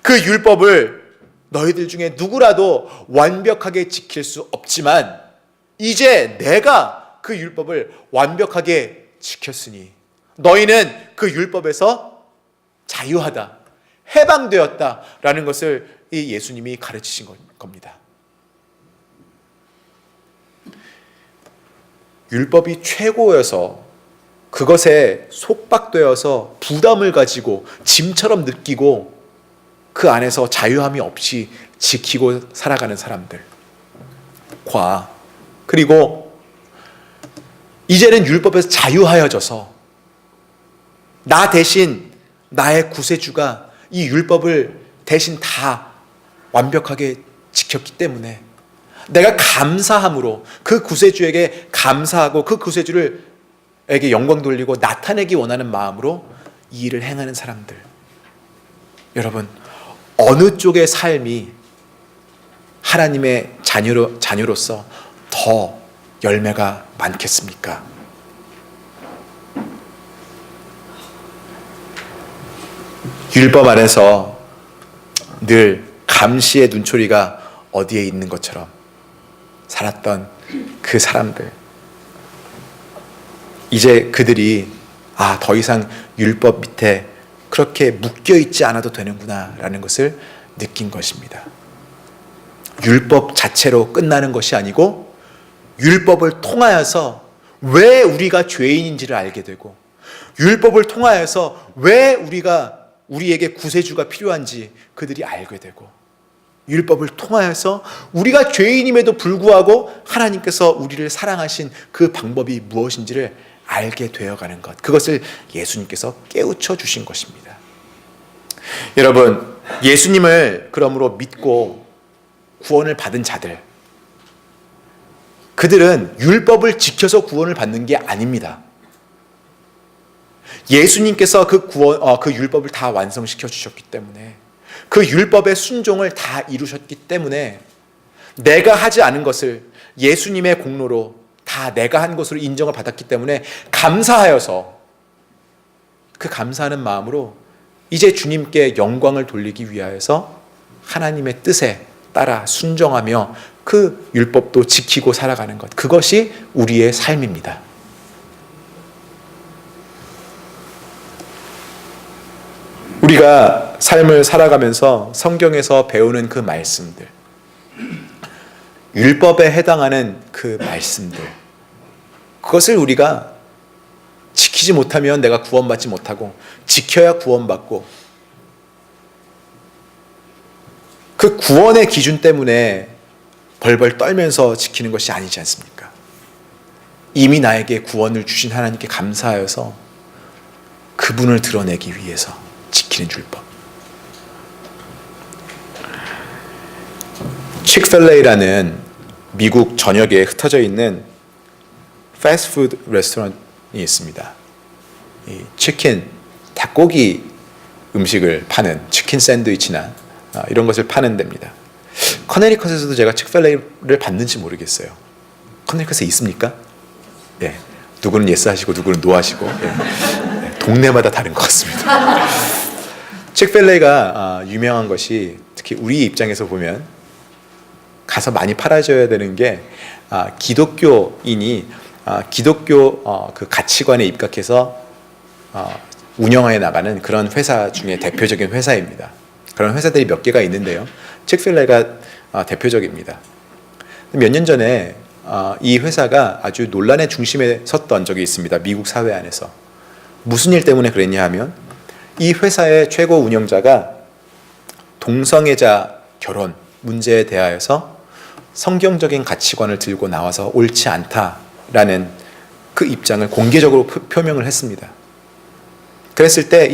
그 율법을 너희들 중에 누구라도 완벽하게 지킬 수 없지만 이제 내가 그 율법을 완벽하게 지켰으니 너희는 그 율법에서 자유하다, 해방되었다라는 것을 이 예수님이 가르치신 겁니다. 율법이 최고여서 그것에 속박되어서 부담을 가지고 짐처럼 느끼고 그 안에서 자유함이 없이 지키고 살아가는 사람들과, 그리고 이제는 율법에서 자유하여져서 나 대신 나의 구세주가 이 율법을 대신 다 완벽하게 지켰기 때문에 내가 감사함으로 그 구세주에게 감사하고 그 구세주에게 영광 돌리고 나타내기 원하는 마음으로 이 일을 행하는 사람들, 여러분, 어느 쪽의 삶이 하나님의 자녀로서 더 열매가 많겠습니까? 율법 안에서 늘 감시의 눈초리가 어디에 있는 것처럼 살았던 그 사람들, 이제 그들이 더 이상 율법 밑에 그렇게 묶여있지 않아도 되는구나 라는 것을 느낀 것입니다. 율법 자체로 끝나는 것이 아니고 율법을 통하여서 왜 우리가 죄인인지를 알게 되고, 율법을 통하여서 왜 우리에게 구세주가 필요한지 그들이 알게 되고, 율법을 통하여서 우리가 죄인임에도 불구하고 하나님께서 우리를 사랑하신 그 방법이 무엇인지를 알게 되어가는 것, 그것을 예수님께서 깨우쳐 주신 것입니다. 여러분, 예수님을 그러므로 믿고 구원을 받은 자들, 그들은 율법을 지켜서 구원을 받는 게 아닙니다. 예수님께서 그 율법을 다 완성시켜 주셨기 때문에, 그 율법의 순종을 다 이루셨기 때문에 내가 하지 않은 것을 예수님의 공로로 다 내가 한 것으로 인정을 받았기 때문에 감사하여서, 그 감사하는 마음으로 이제 주님께 영광을 돌리기 위하여서 하나님의 뜻에 따라 순종하며 그 율법도 지키고 살아가는 것, 그것이 우리의 삶입니다. 우리가 삶을 살아가면서 성경에서 배우는 그 말씀들, 율법에 해당하는 그 말씀들, 그것을 우리가 지키지 못하면 내가 구원받지 못하고, 지켜야 구원받고, 그 구원의 기준 때문에 벌벌 떨면서 지키는 것이 아니지 않습니까? 이미 나에게 구원을 주신 하나님께 감사하여서 그분을 드러내기 위해서 지키는 율법. 칙필레이라는 미국 전역에 흩어져 있는 패스트푸드 레스토랑이 있습니다. 이 치킨, 닭고기 음식을 파는 치킨 샌드위치나 이런 것을 파는 데입니다. 커네리컷에서도 제가 칙필레이를 봤는지 모르겠어요. 커네리컷에 있습니까? 예. 누구는 예스 하시고 누구는 노 하시고, 예. 동네마다 다른 것 같습니다. 칙필레이가 유명한 것이, 특히 우리 입장에서 보면 가서 많이 팔아줘야 되는 게, 기독교인이 기독교 그 가치관에 입각해서 운영해 나가는 그런 회사 중에 대표적인 회사입니다. 그런 회사들이 몇 개가 있는데요, 칙필레이가 대표적입니다. 몇 년 전에 이 회사가 아주 논란의 중심에 섰던 적이 있습니다. 미국 사회 안에서. 무슨 일 때문에 그랬냐 하면, 이 회사의 최고 운영자가 동성애자 결혼 문제에 대하여서 성경적인 가치관을 들고 나와서 옳지 않다라는 그 입장을 공개적으로 표명을 했습니다. 그랬을 때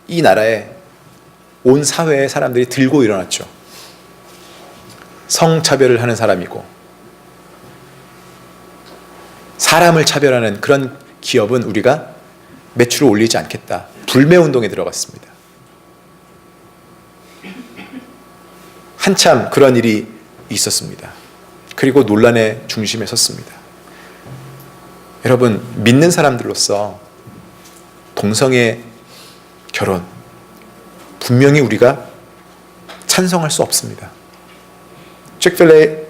이 나라에 온 사회의 사람들이 들고 일어났죠. 성차별을 하는 사람이고 사람을 차별하는 그런 기업은 우리가 매출을 올리지 않겠다. 불매운동에 들어갔습니다. 한참 그런 일이 있었습니다. 그리고 논란의 중심에 섰습니다. 여러분, 믿는 사람들로서 동성애 결혼 분명히 우리가 찬성할 수 없습니다. 칙필레이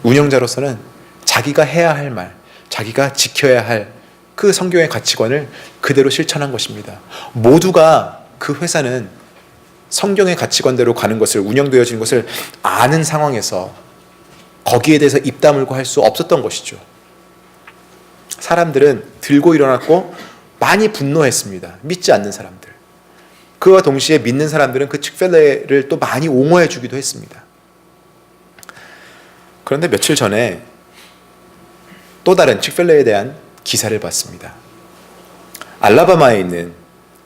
운영자로서는 자기가 해야 할 말, 자기가 지켜야 할 그 성경의 가치관을 그대로 실천한 것입니다. 모두가 그 회사는 성경의 가치관대로 가는 것을, 운영되어지는 것을 아는 상황에서 거기에 대해서 입 다물고 할 수 없었던 것이죠. 사람들은 들고 일어났고 많이 분노했습니다. 믿지 않는 사람들. 그와 동시에 믿는 사람들은 그 칙필레를 또 많이 옹호해 주기도 했습니다. 그런데 며칠 전에 또 다른 칙필레에 대한 기사를 봤습니다. 알라바마에 있는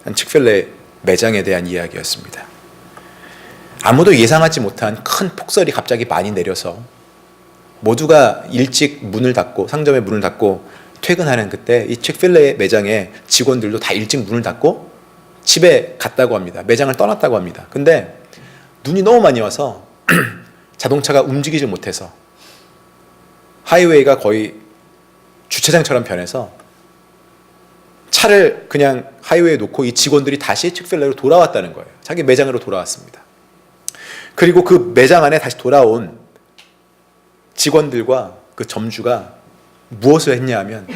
한 칙필레 매장에 대한 이야기였습니다. 아무도 예상하지 못한 큰 폭설이 갑자기 많이 내려서 모두가 일찍 문을 닫고, 상점의 문을 닫고 퇴근하는 그때 이 칙필레 매장의 직원들도 다 일찍 문을 닫고 집에 갔다고 합니다. 매장을 떠났다고 합니다. 근데 눈이 너무 많이 와서 자동차가 움직이지 못해서 하이웨이가 거의 주차장처럼 변해서 차를 그냥 하이웨이에 놓고 이 직원들이 다시 칙필레로 돌아왔다는 거예요. 자기 매장으로 돌아왔습니다. 그리고 그 매장 안에 다시 돌아온 직원들과 그 점주가 무엇을 했냐 하면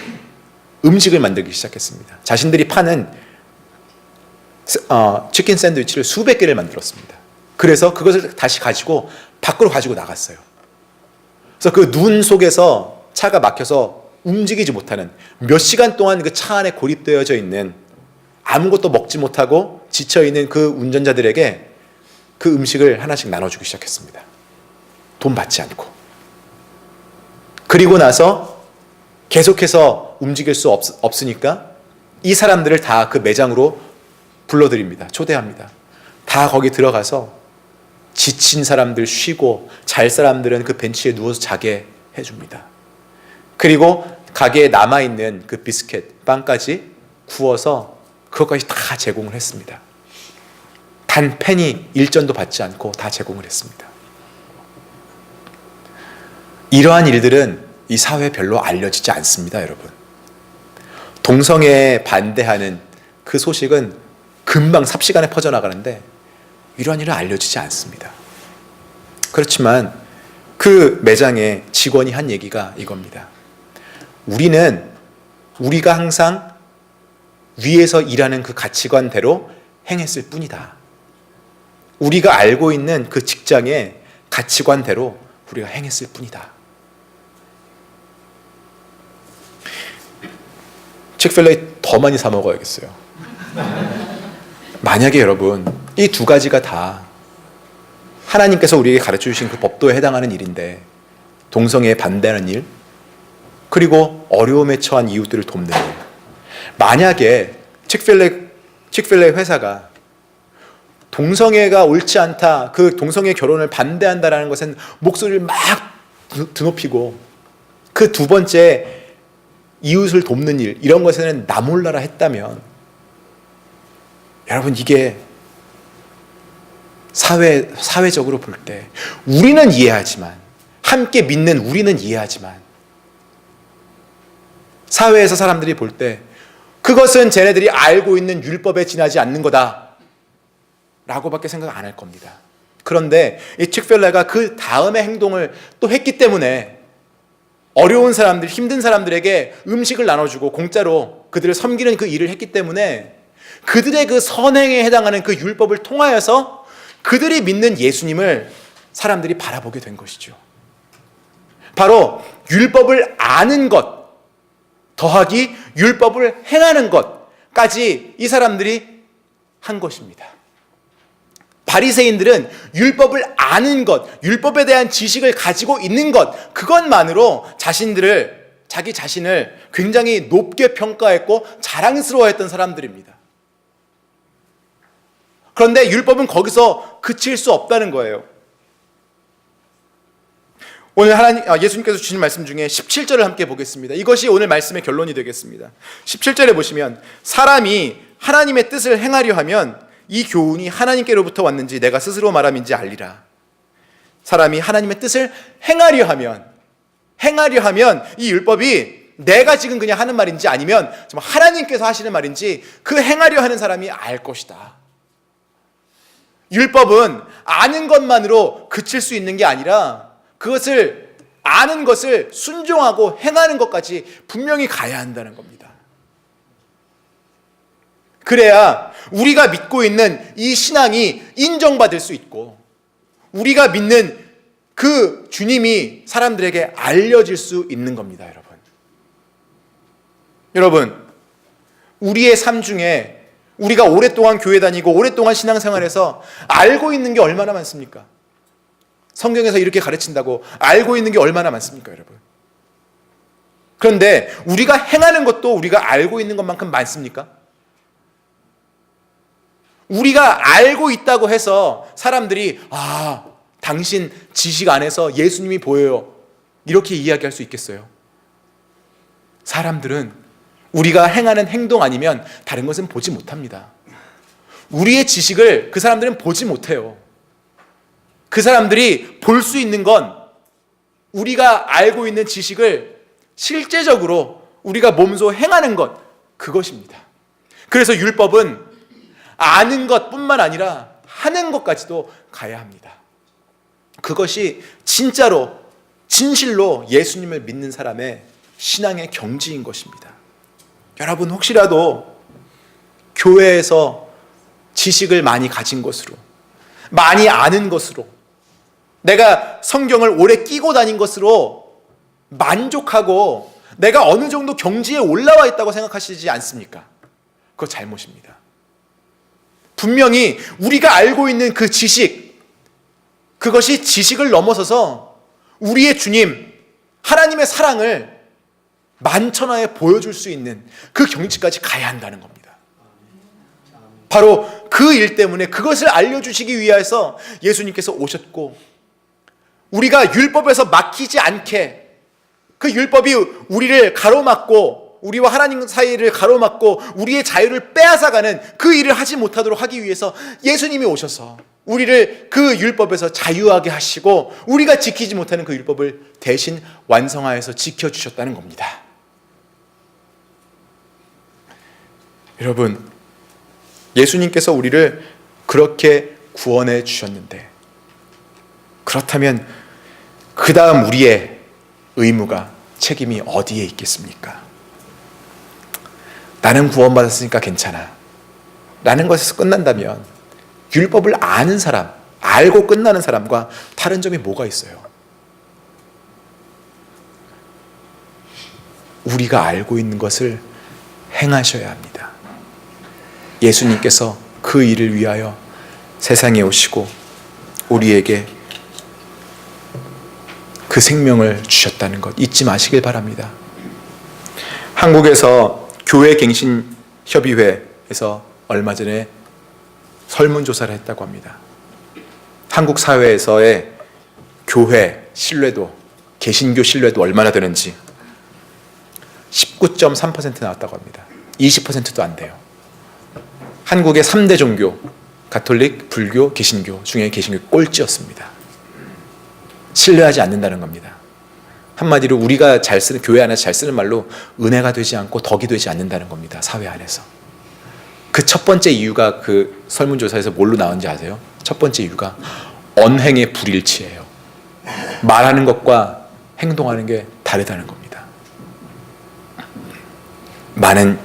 음식을 만들기 시작했습니다. 자신들이 파는 치킨 샌드위치를 수백 개를 만들었습니다. 그래서 그것을 다시 가지고 밖으로 가지고 나갔어요. 그래서 그 눈 속에서 차가 막혀서 움직이지 못하는, 몇 시간 동안 그 차 안에 고립되어져 있는, 아무것도 먹지 못하고 지쳐있는 그 운전자들에게 그 음식을 하나씩 나눠주기 시작했습니다. 돈 받지 않고. 그리고 나서 계속해서 움직일 수 없으니까 이 사람들을 다 그 매장으로 불러들입니다. 초대합니다. 다 거기 들어가서 지친 사람들 쉬고 잘 사람들은 그 벤치에 누워서 자게 해줍니다. 그리고 가게에 남아있는 그 비스켓, 빵까지 구워서 그것까지 다 제공을 했습니다. 단 페니 1전도 받지 않고 다 제공을 했습니다. 이러한 일들은 이 사회에 별로 알려지지 않습니다, 여러분. 동성애에 반대하는 그 소식은 금방 삽시간에 퍼져나가는데 이러한 일은 알려지지 않습니다. 그렇지만 그 매장의 직원이 한 얘기가 이겁니다. 우리가 항상 위에서 일하는 그 가치관대로 행했을 뿐이다. 우리가 알고 있는 그 직장의 가치관대로 우리가 행했을 뿐이다. 칙필레이 더 많이 사 먹어야겠어요. 만약에 여러분 이 두 가지가 다 하나님께서 우리에게 가르쳐 주신 그 법도에 해당하는 일인데, 동성애에 반대하는 일, 그리고 어려움에 처한 이웃들을 돕는 일, 만약에 칙필레 회사가 동성애가 옳지 않다, 그 동성애 결혼을 반대한다라는 것은 목소리를 막 드높이고, 그 두 번째 이웃을 돕는 일, 이런 것에는 나 몰라라 했다면, 여러분 이게 사회적으로 볼 때 우리는 이해하지만, 함께 믿는 우리는 이해하지만, 사회에서 사람들이 볼 때 그것은 쟤네들이 알고 있는 율법에 지나지 않는 거다 라고밖에 생각 안 할 겁니다. 그런데 이 칙필레가 그 다음의 행동을 또 했기 때문에 어려운 사람들, 힘든 사람들에게 음식을 나눠주고 공짜로 그들을 섬기는 그 일을 했기 때문에 그들의 그 선행에 해당하는 그 율법을 통하여서 그들이 믿는 예수님을 사람들이 바라보게 된 것이죠. 바로 율법을 아는 것 더하기 율법을 행하는 것까지 이 사람들이 한 것입니다. 바리새인들은 율법을 아는 것, 율법에 대한 지식을 가지고 있는 것, 그것만으로 자기 자신을 굉장히 높게 평가했고 자랑스러워했던 사람들입니다. 그런데 율법은 거기서 그칠 수 없다는 거예요. 오늘 예수님께서 주신 말씀 중에 17절을 함께 보겠습니다. 이것이 오늘 말씀의 결론이 되겠습니다. 17절에 보시면, 사람이 하나님의 뜻을 행하려 하면 이 교훈이 하나님께로부터 왔는지 내가 스스로 말함인지 알리라. 사람이 하나님의 뜻을 행하려 하면 이 율법이 내가 지금 그냥 하는 말인지 아니면 정말 하나님께서 하시는 말인지 그 행하려 하는 사람이 알 것이다. 율법은 아는 것만으로 그칠 수 있는 게 아니라 그것을 아는 것을 순종하고 행하는 것까지 분명히 가야 한다는 겁니다. 그래야 우리가 믿고 있는 이 신앙이 인정받을 수 있고 우리가 믿는 그 주님이 사람들에게 알려질 수 있는 겁니다, 여러분. 여러분, 우리의 삶 중에 우리가 오랫동안 교회 다니고 오랫동안 신앙생활에서 알고 있는 게 얼마나 많습니까? 성경에서 이렇게 가르친다고 알고 있는 게 얼마나 많습니까, 여러분? 그런데 우리가 행하는 것도 우리가 알고 있는 것만큼 많습니까? 우리가 알고 있다고 해서 사람들이 당신 지식 안에서 예수님이 보여요, 이렇게 이야기할 수 있겠어요? 사람들은 우리가 행하는 행동 아니면 다른 것은 보지 못합니다. 우리의 지식을 그 사람들은 보지 못해요. 그 사람들이 볼 수 있는 건 우리가 알고 있는 지식을 실제적으로 우리가 몸소 행하는 것, 그것입니다. 그래서 율법은 아는 것뿐만 아니라 하는 것까지도 가야 합니다. 그것이 진짜로 진실로 예수님을 믿는 사람의 신앙의 경지인 것입니다. 여러분, 혹시라도 교회에서 지식을 많이 가진 것으로, 많이 아는 것으로, 내가 성경을 오래 끼고 다닌 것으로 만족하고 내가 어느 정도 경지에 올라와 있다고 생각하시지 않습니까? 그거 잘못입니다. 분명히 우리가 알고 있는 그 지식, 그것이 지식을 넘어서서 우리의 주님, 하나님의 사랑을 만천하에 보여줄 수 있는 그 경지까지 가야 한다는 겁니다. 바로 그 일 때문에, 그것을 알려주시기 위해서 예수님께서 오셨고, 우리가 율법에서 막히지 않게, 그 율법이 우리를 가로막고 우리와 하나님 사이를 가로막고 우리의 자유를 빼앗아가는 그 일을 하지 못하도록 하기 위해서 예수님이 오셔서 우리를 그 율법에서 자유하게 하시고 우리가 지키지 못하는 그 율법을 대신 완성하여서 지켜주셨다는 겁니다. 여러분, 예수님께서 우리를 그렇게 구원해 주셨는데, 그렇다면 그 다음 우리의 의무가, 책임이 어디에 있겠습니까? 나는 구원받았으니까 괜찮아 라는 것에서 끝난다면 율법을 아는 사람, 알고 끝나는 사람과 다른 점이 뭐가 있어요? 우리가 알고 있는 것을 행하셔야 합니다. 예수님께서 그 일을 위하여 세상에 오시고 우리에게 그 생명을 주셨다는 것 잊지 마시길 바랍니다. 한국에서 교회갱신협의회에서 얼마 전에 설문조사를 했다고 합니다. 한국 사회에서의 교회 신뢰도, 개신교 신뢰도 얼마나 되는지 19.3% 나왔다고 합니다. 20%도 안 돼요. 한국의 3대 종교, 가톨릭, 불교, 개신교 중에 개신교 꼴찌였습니다. 신뢰하지 않는다는 겁니다. 한마디로 우리가 잘 쓰는, 교회 안에서 잘 쓰는 말로 은혜가 되지 않고 덕이 되지 않는다는 겁니다. 사회 안에서. 그 첫 번째 이유가 그 설문조사에서 뭘로 나온지 아세요? 첫 번째 이유가 언행의 불일치예요. 말하는 것과 행동하는 게 다르다는 겁니다. 많은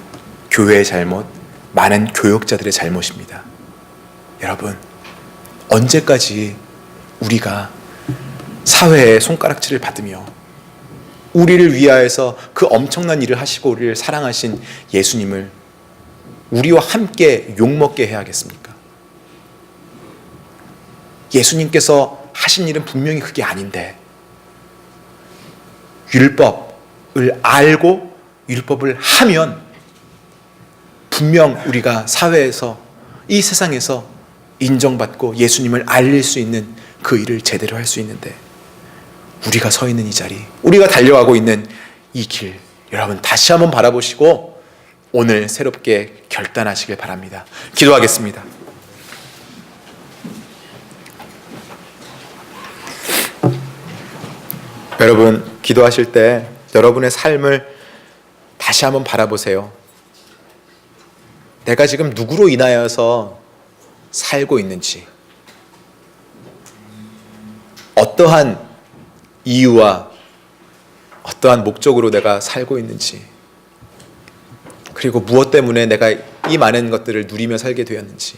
교회의 잘못, 많은 교역자들의 잘못입니다. 여러분, 언제까지 우리가 사회의 손가락질을 받으며 우리를 위하여서 그 엄청난 일을 하시고 우리를 사랑하신 예수님을 우리와 함께 욕먹게 해야겠습니까? 예수님께서 하신 일은 분명히 그게 아닌데, 율법을 알고 율법을 하면 분명 우리가 사회에서, 이 세상에서 인정받고 예수님을 알릴 수 있는 그 일을 제대로 할 수 있는데, 우리가 서 있는 이 자리, 우리가 달려가고 있는 이 길, 여러분 다시 한번 바라보시고 오늘 새롭게 결단하시길 바랍니다. 기도하겠습니다. 여러분, 기도하실 때 여러분의 삶을 다시 한번 바라보세요. 내가 지금 누구로 인하여서 살고 있는지, 어떠한 이유와 어떠한 목적으로 내가 살고 있는지, 그리고 무엇 때문에 내가 이 많은 것들을 누리며 살게 되었는지,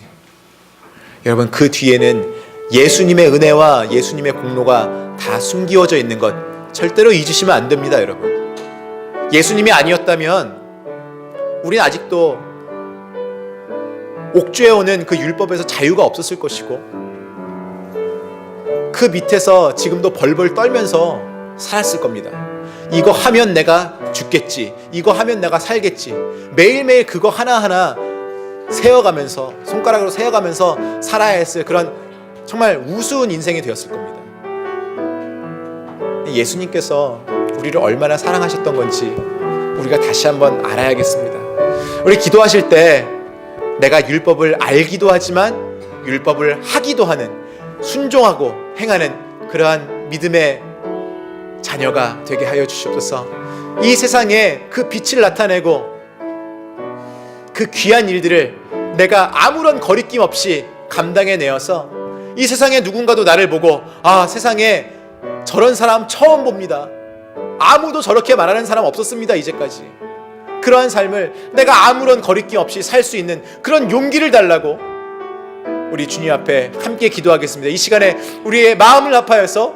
여러분 그 뒤에는 예수님의 은혜와 예수님의 공로가 다 숨기워져 있는 것 절대로 잊으시면 안 됩니다. 여러분, 예수님이 아니었다면 우리는 아직도 옥죄어 오는 그 율법에서 자유가 없었을 것이고, 그 밑에서 지금도 벌벌 떨면서 살았을 겁니다. 이거 하면 내가 죽겠지, 이거 하면 내가 살겠지, 매일매일 그거 하나하나 세어가면서, 손가락으로 세어가면서 살아야 했을 그런 정말 우스운 인생이 되었을 겁니다. 예수님께서 우리를 얼마나 사랑하셨던 건지 우리가 다시 한번 알아야겠습니다. 우리 기도하실 때 내가 율법을 알기도 하지만 율법을 하기도 하는, 순종하고 행하는 그러한 믿음의 자녀가 되게 하여 주시옵소서. 이 세상에 그 빛을 나타내고 그 귀한 일들을 내가 아무런 거리낌 없이 감당해내어서 이 세상에 누군가도 나를 보고, 아, 세상에 저런 사람 처음 봅니다, 아무도 저렇게 말하는 사람 없었습니다 이제까지, 그러한 삶을 내가 아무런 거리낌 없이 살 수 있는 그런 용기를 달라고 우리 주님 앞에 함께 기도하겠습니다. 이 시간에 우리의 마음을 합하여서,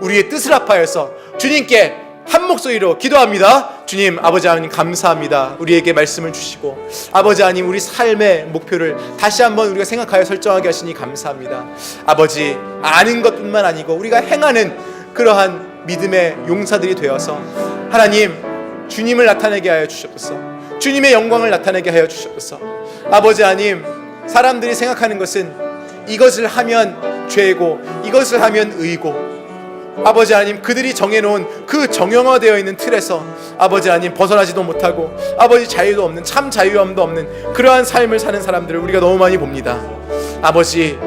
우리의 뜻을 합하여서 주님께 한 목소리로 기도합니다. 주님, 아버지 하나님 감사합니다. 우리에게 말씀을 주시고 아버지 하나님 우리 삶의 목표를 다시 한번 우리가 생각하여 설정하게 하시니 감사합니다. 아버지, 아는 것뿐만 아니고 우리가 행하는 그러한 믿음의 용사들이 되어서 하나님 주님을 나타내게 하여 주시옵소서. 주님의 영광을 나타내게 하여 주시옵소서. 아버지 하나님, 사람들이 생각하는 것은 이것을 하면 죄고 이것을 하면 의고, 아버지 하나님 그들이 정해놓은 그 정형화되어 있는 틀에서 아버지 하나님 벗어나지도 못하고 아버지 자유도 없는, 참 자유함도 없는 그러한 삶을 사는 사람들을 우리가 너무 많이 봅니다. 아버지,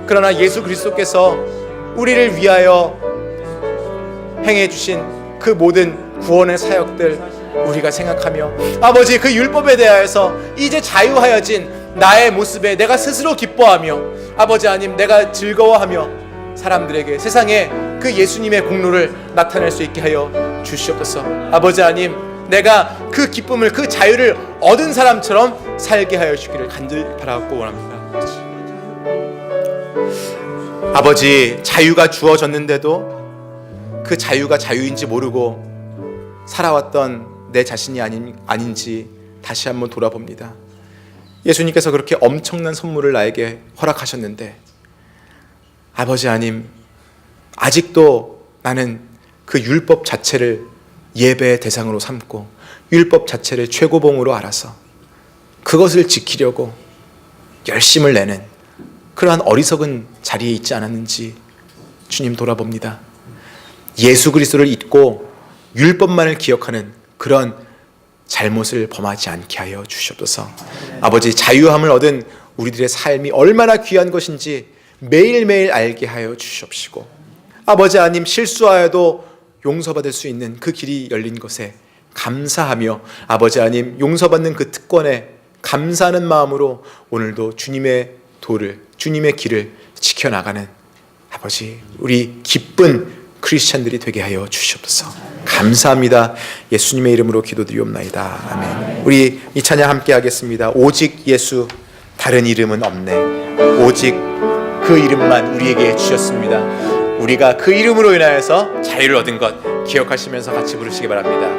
그러나 예수 그리스도께서 우리를 위하여 행해 주신 그 모든 구원의 사역들 우리가 생각하며 아버지 그 율법에 대하여서 이제 자유하여진 나의 모습에 내가 스스로 기뻐하며 아버지 하나님 내가 즐거워하며 사람들에게, 세상에 그 예수님의 공로를 나타낼 수 있게 하여 주시옵소서. 아버지 하나님, 내가 그 기쁨을, 그 자유를 얻은 사람처럼 살게 하여 주기를 간절히 바라고 원합니다. 아버지, 자유가 주어졌는데도 그 자유가 자유인지 모르고 살아왔던 내 자신이 아닌지 다시 한번 돌아봅니다. 예수님께서 그렇게 엄청난 선물을 나에게 허락하셨는데 아버지 하나님, 아직도 나는 그 율법 자체를 예배의 대상으로 삼고 율법 자체를 최고봉으로 알아서 그것을 지키려고 열심을 내는 그러한 어리석은 자리에 있지 않았는지 주님 돌아봅니다. 예수 그리스도를 잊고 율법만을 기억하는 그런 잘못을 범하지 않게 하여 주시옵소서. 아버지, 자유함을 얻은 우리들의 삶이 얼마나 귀한 것인지 매일매일 알게 하여 주시옵시고, 아버지 하나님, 실수하여도 용서받을 수 있는 그 길이 열린 것에 감사하며 아버지 하나님, 용서받는 그 특권에 감사하는 마음으로 오늘도 주님의 도를, 주님의 길을 지켜나가는 아버지, 우리 기쁜 크리스찬들이 되게 하여 주시옵소서. 감사합니다. 예수님의 이름으로 기도드리옵나이다. 아멘. 우리 이 찬양 함께 하겠습니다. 오직 예수, 다른 이름은 없네. 오직 그 이름만 우리에게 주셨습니다. 우리가 그 이름으로 인하여서 자유를 얻은 것 기억하시면서 같이 부르시기 바랍니다.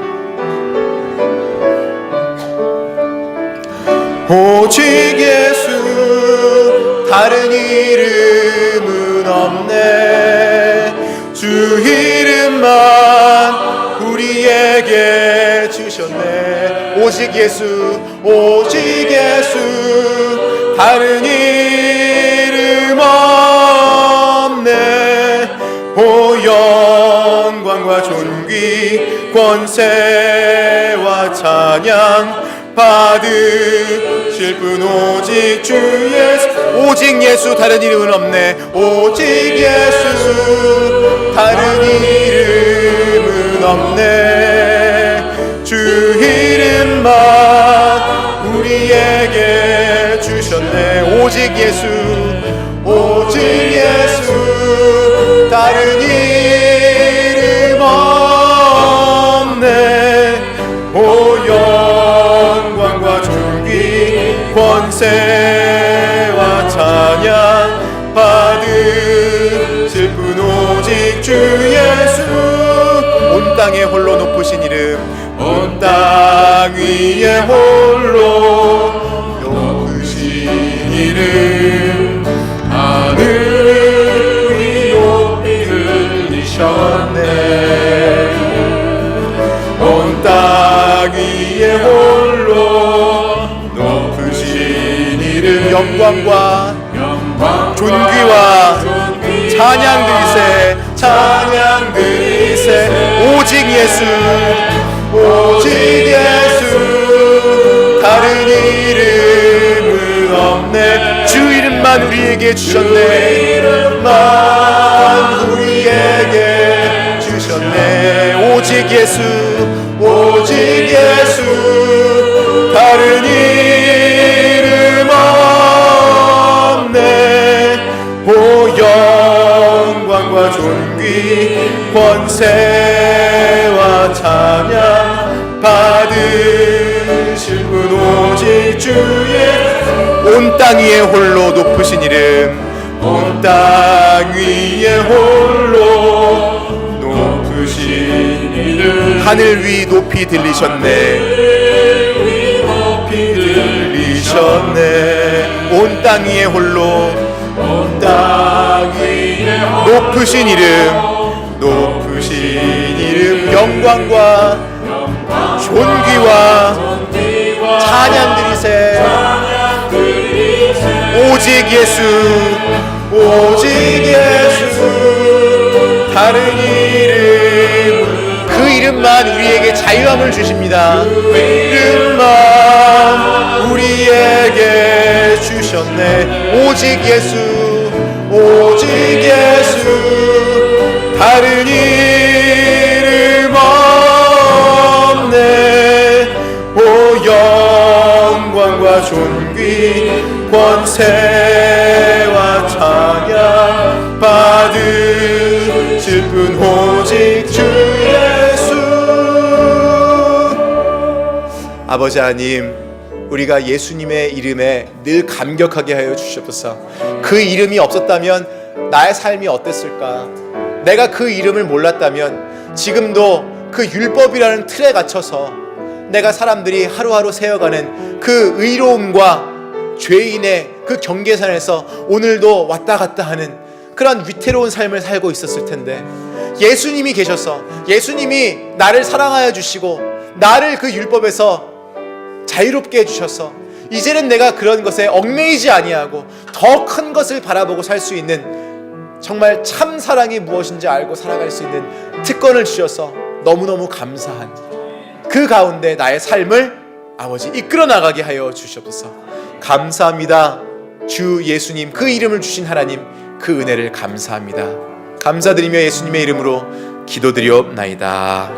오직 예수, 다른 이름은 없네. 주 이름만 우리에게 주셨네. 오직 예수, 오직 예수, 다른 이름 없네. 오 영광과 존귀, 권세와 찬양 받으실 분 오직 주 예수. 오직 예수, 다른 이름은 없네. 오직 예수, 다른 이름은 없네. 주 이름만 우리에게 주셨네. 오직 예수, 오직 예수, 다른 이름 없네. 오 영광과 존귀, 예수 온 땅에 홀로 높으신 이름 온 땅 위에 홀로 높으신 이름 하늘 위 높이 들리셨네 온 땅 위에 홀로 높으신 이름 영광과 존귀와 찬양 드리세 오직 예수 다른 이름은 없네 주 이름만 우리에게 주셨네 오직 예수 다른 이름 없네 오 영광과 존귀 권세와 찬양 받으실 분 오직 주의 온 땅 위에 홀로 높으신 이름 온 땅 위에 홀로 높으신 이름 하늘 위 높이 들리셨네 온 땅 위에 홀로 높으신 이름 영광과 존귀와 찬양 드리세 오직 예수 다른 이름 그 이름만 우리에게 자유함을 주십니다 그 이름만 우리에게 주셨네 오직 예수 다른 이름 없네 오 영광과 존귀 권세와 찬양 받으실 분 오직 주 예수 아버지 하나님 우리가 예수님의 이름에 늘 감격하게 하여 주시옵소서 그 이름이 없었다면 나의 삶이 어땠을까 내가 그 이름을 몰랐다면 지금도 그 율법이라는 틀에 갇혀서 내가 사람들이 하루하루 세어가는 그 의로움과 죄인의 그 경계선에서 오늘도 왔다 갔다 하는 그런 위태로운 삶을 살고 있었을 텐데 예수님이 계셔서 예수님이 나를 사랑하여 주시고 나를 그 율법에서 자유롭게 해주셔서 이제는 내가 그런 것에 얽매이지 아니하고 더 큰 것을 바라보고 살 수 있는 정말 참 사랑이 무엇인지 알고 살아갈 수 있는 특권을 주셔서 너무너무 감사한 그 가운데 나의 삶을 아버지 이끌어 나가게 하여 주시옵소서. 감사합니다. 주 예수님 그 이름을 주신 하나님 그 은혜를 감사합니다. 감사드리며 예수님의 이름으로 기도드리옵나이다.